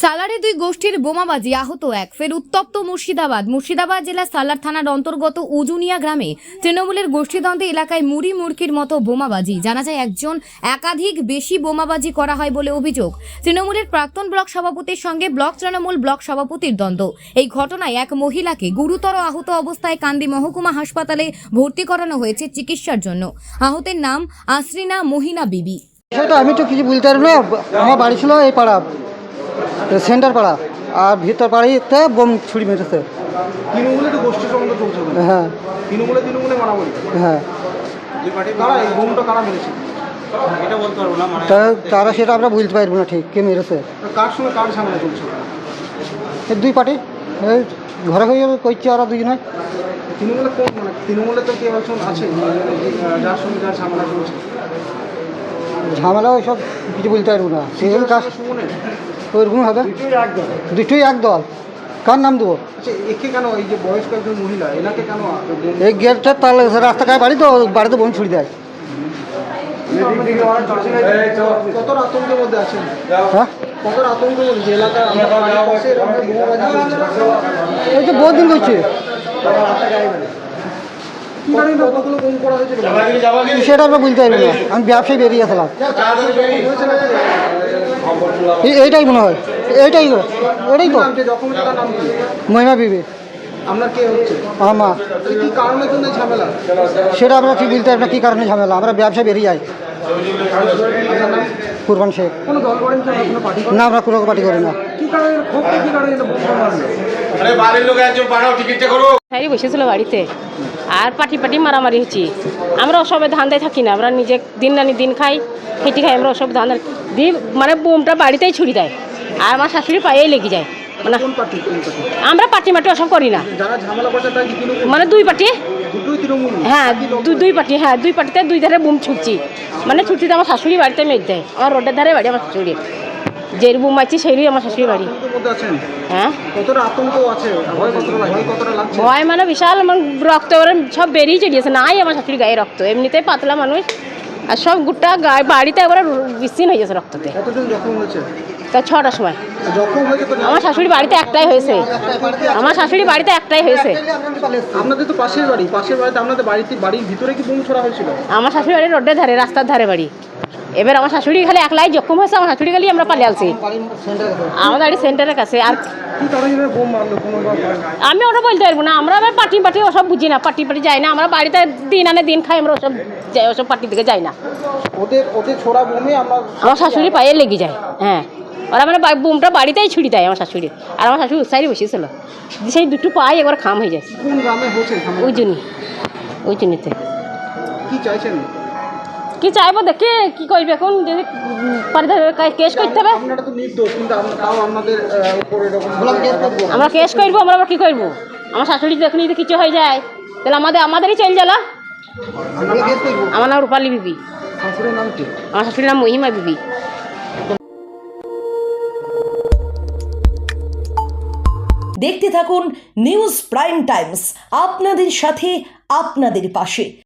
সালারে দুই গোষ্ঠীর বোমাবাজি, আহত এক। ফের উত্তপ্ত মুর্শিদাবাদ জেলার সালার থানার অন্তর্গত উজুনিয়া গ্রামে তৃণমূলের গোষ্ঠীদ্বন্দ্বে এলাকায় মুড়ি মুড়কির মতো বোমাবাজি। জানা যায় একাধিক বেশি বোমাবাজি করা হয় বলে অভিযোগ। তৃণমূলের প্রাক্তন ব্লক সভাপতির সঙ্গে তৃণমূল ব্লক সভাপতির দ্বন্দ্ব। এই ঘটনায় এক মহিলাকে গুরুতর আহত অবস্থায় কান্দি মহকুমা হাসপাতালে ভর্তি করানো হয়েছে চিকিৎসার জন্য। আহতের নাম আসরিনা মহিনা বিবি। সেটা আমি তো কিছু বলতে পারবো না। আমার বাড়ি ছিল এই পাড়া, সেন্টার পাড়া, আর ভিতর বাড়িতে বোম ছুরি মেরেছে। তৃণমূলে তো গোষ্ঠী সম্বন্ধে চলছে। হ্যাঁ তৃণমূলে মারামারি। হ্যাঁ, কারা এই বোমটা কারা মেরেছে এটা বলতে পারবো না। তারা সেটা আমরা বলতে পারবো না ঠিক কে মেরেছে। কার সঙ্গে কার ঝামেলা চলছে? এই দুই পার্টি এই ঘরে হয়ে করছে ওরা দুজনে। তৃণমূলে কোন তৃণমূলে তো কেউ একজন আছে যার সঙ্গে যার ঝামেলা চলছে? ঝামেলা ওইসব কিছু বলতে পারবো না। সেরকম কাজ ওইরকম হবে, দুটোই এক দল। কার নাম দেবো? আচ্ছা, একে কেন এই যে বয়স্ক একজন মহিলা এনাকে কেন? এই গেটটা তার রাস্তায় বাড়ি তো বাড়িতে বোম ছুড়ি দেয়। কতটা আতঙ্কের মধ্যে আছেন? হ্যাঁ, কতটা আতঙ্কের মধ্যে যে এলাকা ওই তো বহুত দিন করছে। কতগুলো বোম করা হয়েছিল? সেটা আমরা বলতে পারবো না, আমি ব্যবসায় বেরিয়ে আসলাম। এইটাই মনে হয়, এটাই তো যখন তার নাম কি? মহিমা বিবি। আপনার কে হচ্ছে? আমার মা। কি কারণের জন্য এই ঝামেলা? সেটা আমরা ঠিক বলতে পারবো না কী কারণে ঝামেলা। আমরা ব্যবসায় বেরিয়ে যাই। আপনার নাম? কুরবান শেখ। কোনো দল করেন কি? কোনো পার্টি না, আমরা কোনো পার্টি করি না। কি কারণে ক্ষোভটা কি কারণে এটা বোম মারলো? হ্যাঁ, বসেছিল বাড়িতে আর পাটি মারামারি হচ্ছে। আমরা ওসবে ধান্দায় থাকি না, আমরা নিজে দিন আনি দিন খাই, খেটি খাই। আমরা ওসব ধান্দা দিয়ে মানে বোমটা বাড়িতেই ছুরি দেয় আর আমার শাশুড়ি পায়েই লেগে যায়। মানে কোন পার্টি? আমরা পাটি ওসব করি না। যারা ঝামেলা করছে তারা কি তৃণমূল? মানে দুই পার্টি। দুটোই তৃণমূল? হ্যাঁ, দুই পার্টি। হ্যাঁ, দুই পার্টিতে দুই ধারে বোম ছুটছি। মানে ছুটিতে আমার শাশুড়ি বাড়িতে মেঘ দেয়। আমার রোডের ধারে বাড়ি আমার শাশুড়ি, যেই বোম মারছি সেই আমার শাশুড়ি বাড়ি। আতঙ্কের মধ্যে আছেন? হ্যাঁ, কতটা আতঙ্ক আছে? ভয় কতটা লাগছে? ভয় মানে বিশাল। আমার রক্ত সব বেরিয়ে চড়িয়েছে। নাই আমার শাশুড়ি গায়ে রক্ত, এমনিতেই পাতলা মানুষ, আর সব গোটা গায়ে বাড়িতে একবার বিচ্ছিন্ন হয়ে গেছে রক্ততে। কতজন জখম হয়েছে? তা 6টার সময় জখম হয়েছে তো? আমার শাশুড়ি বাড়িতে একটাই হয়েছে। আপনাদের তো পাশের বাড়িতে আপনাদের বাড়ির ভিতরে কি বোম ছোড়া হয়েছিল? আমার শাশুড়ি বাড়ির রোডের ধারে, রাস্তার ধারে বাড়ি। এবার আমার শাশুড়ি খালি একলাই জখম হয়েছে। আমার শাশুড়ি খালি আমরা পালিয়ে আসছি আমাদের বাড়ি সেন্টারের কাছে। আর কি কারণে বোম মারলো? আমি ওটা বলতে পারবো না। আমরা আবার পার্টি ওসব বুঝি না, পার্টি যাই না। আমরা বাড়িতে দিন আনে দিন খাই, আমরা ওসব যাই, ওসব পার্টির দিকে যাই না। ওদের ছোড়া বোমে আমার শাশুড়ি পায়ে লেগে যায়। হ্যাঁ, ওরা মানে বোমটা বাড়িতেই ছুরি দেয় আমার শাশুড়ি। আর আমার শাশুড়ি উৎসাহি বসেছিল, সেই দুটো পায়ে একবার খাম হয়ে যায়। কোন গ্রামে হচ্ছে? ওই জন্যতে কি চাইছেন? কি চাইবো দেখে কি করবে এখন, যদি কেস করতে হবে। আপনারা তো নির্দোষ, কিন্তু তাও আপনাদের উপরে এরকম আমরা কেস করবো। আমরা আবার কি করবো? আমার শাশুড়ি দেখুন যদি কিছু হয়ে যায় তাহলে আমাদেরই চল জ্বালা। আমার নাম রূপালী বিবি। শাশুড়ির নাম কি? আমার শাশুড়ির নাম মহিমা বিবি। দেখতে থাকুন নিউজ প্রাইম টাইমস, আপনাদের সাথে আপনাদের পাশে।